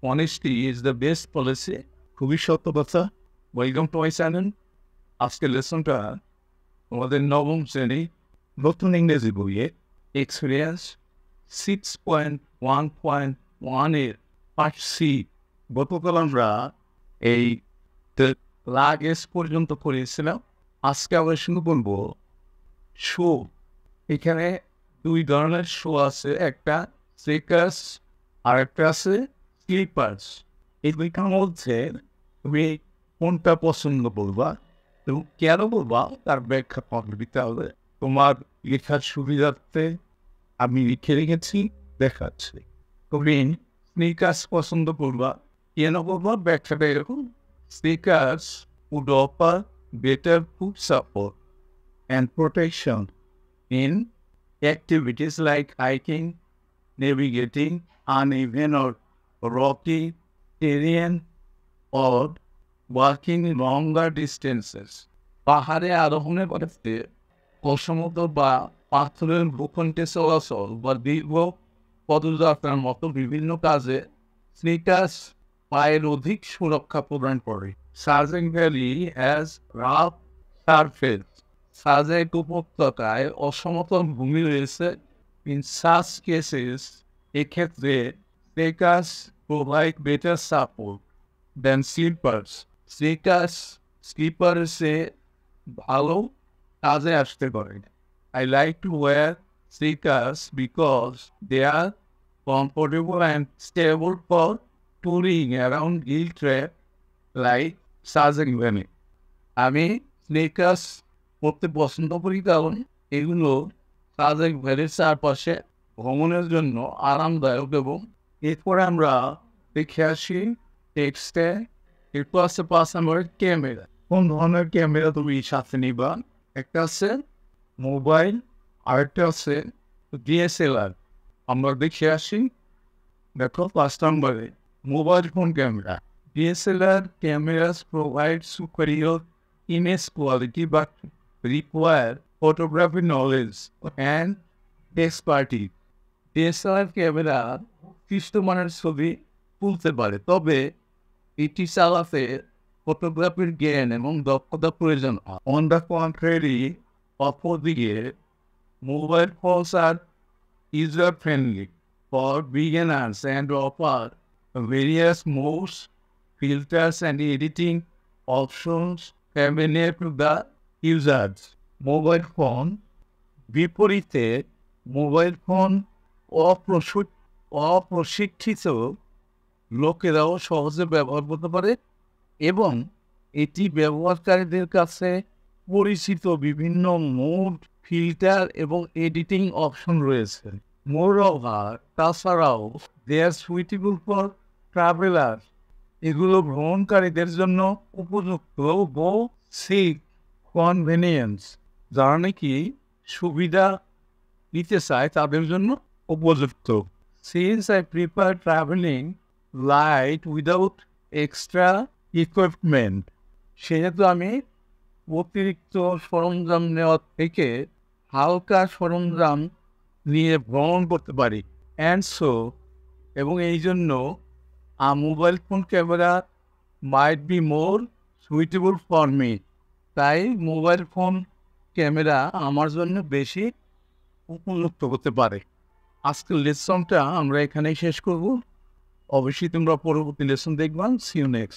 honesty is the best policy. খুবই সত্য কথা। Welcome to my channel. আজকের লেসনটা আমাদের নবম শ্রেণী নতুন ইংরেজি বইয়ে এক্সপিরিয়েন্স 6.1.1 এর পার্ট সি। গতকাল আমরা এই লাগেজ পর্যন্ত পড়িয়েছিলাম। আজকে আমরা শুরু করবো শো। এখানে দুই ধরনের শো আছে, একটা স্নিকার্স আর একটা আছে স্লিপার্স। এই দুইটার মধ্যে তুমি কোনটা পছন্দ করবা এবং কেন বলবা তার ব্যাখ্যা পাবে দিতে হবে। তোমার লেখার সুবিধার্থে আমি লিখে রেখেছি, দেখাচ্ছি। তুমি স্নিকার্স পছন্দ করবা, কেন করবা ব্যাখ্যাটা এরকম। Sneakers would offer better foot support and protection in activities like hiking, navigating uneven or rocky terrain, or walking longer distances. পাহাড়ে আরোহণের ক্ষেত্রে অসমতল বা পাথরের ভূখণ্ডে চলাচল বা দীর্ঘ পদযাত্রার মতো বিভিন্ন কাজে স্নিকার্স পায়ের অধিক সুরক্ষা প্রদান করে। সার্জেন valley has rough surface. Sajek উপত্যকায় অসমতল ভূমি রয়েছে। ইন সাচ কেসেস এক্ষেত্রে sneakers provide better support than slippers. স্লিপার্সে ভালো কাজে আসতে পারে। I like to wear sneakers because they are comfortable and stable for touring around hill trail like Sajan Valley. আমি স্নিকার্স পরতে পছন্দ করি কারণ এগুলো সাজেক ভ্যালির চারপাশে ভ্রমণের জন্য আরামদায়ক। এবং এরপরে আমরা দেখে আসি টেক্সটে। এরপর আছে 5 নম্বরের ক্যামেরা। কোন ধরনের ক্যামেরা তুমি সাথে নিবা? একটা আছে মোবাইল, আরেকটা আছে ডিএসএলআর। আমরা দেখে আসি। দেখো 5 নম্বরে mobile phone camera. DSLR cameras provide superior image quality but require photography knowledge and expertise. DSLR camera উৎকৃষ্টমানের ছবি তুলতে পারে, তবে এটি চালাতে ফটোগ্রাফির জ্ঞান এবং দক্ষতা প্রয়োজন হয়। অন দ্য কন্ট্রারি, অপরদিকে mobile phones are user friendly for beginners and offer various modes, filters and editing options convenient to the users. Mobile phone বিপরীতে মোবাইল ফোন অপ্রশিক্ষিত লোকেরাও সহজে ব্যবহার করতে পারে এবং এটি ব্যবহারকারীদের কাছে পরিচিত বিভিন্ন মোড, ফিল্টার এবং এডিটিং অপশন রয়েছে। মোরওভার, তাছাড়াও দে আর সুইটেবল ফর ট্রাভেলার। এগুলো ভ্রমণকারীদের জন্য উপযুক্ত। গো সিক কনভেনিয়েন্স, যারা নাকি সুবিধা নিতে চায় তাদের জন্য উপযুক্ত। Since I prefer travelling light without extra equipment, সেহেতু আমি অতিরিক্ত সরঞ্জাম নেওয়ার থেকে হালকা সরঞ্জাম নিয়ে ভ্রমণ করতে পারি। অ্যান্ড সো, এবং এই জন্য mobile phone camera might be more suitable for me. তাই মোবাইল ফোন ক্যামেরা আমার জন্য বেশি উপযুক্ত হতে পারে। আজকের লেসনটা আমরা এখানেই শেষ করব। অবশ্যই তোমরা পরবর্তী লেসন দেখবা। See you next.